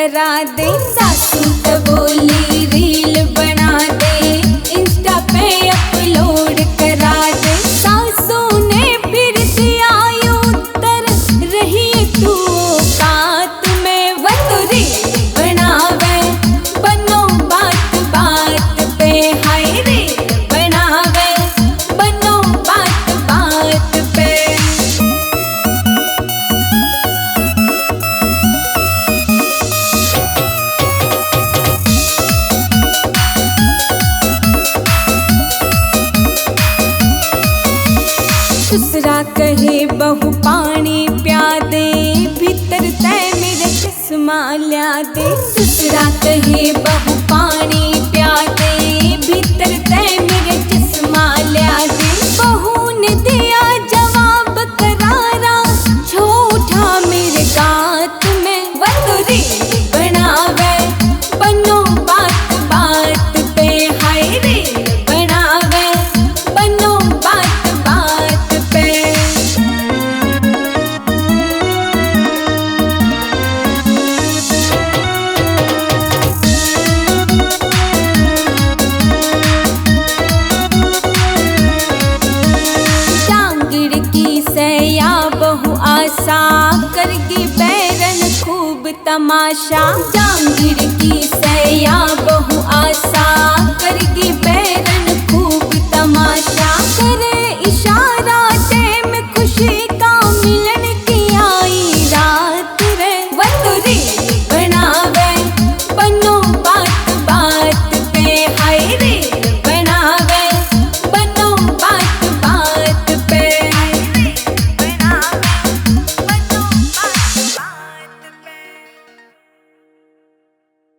करा दे। सासू तो बोली रील बना दे, इंस्टा पे अपलोड करा दे। सासू ने फिर दिया उत्तर, रही तू औकात में। वो तो रील बनावे बनो बात बात पे, हाय रील बनावे बनो बात बात पे। दूसरा कहे बहू पानी प्या दे, भीतर तय मेरे चश्मा ल्या दे। दूसरा कहे बहू पानी प्या दे, भीतर तय मेरे चश्मा ल्या दे। बहू ने दिया जवाब करारा, झूठा मेरे गात में। वो तो रील बनावे बनो बात बात पे, हाय रील बनावे बनो बात बात पे। जांगिड़ की सैया बहु आशा, करगी बैरन खूब तमाशा। जांगिड़ की सैया बहु आशा, करगी बैरन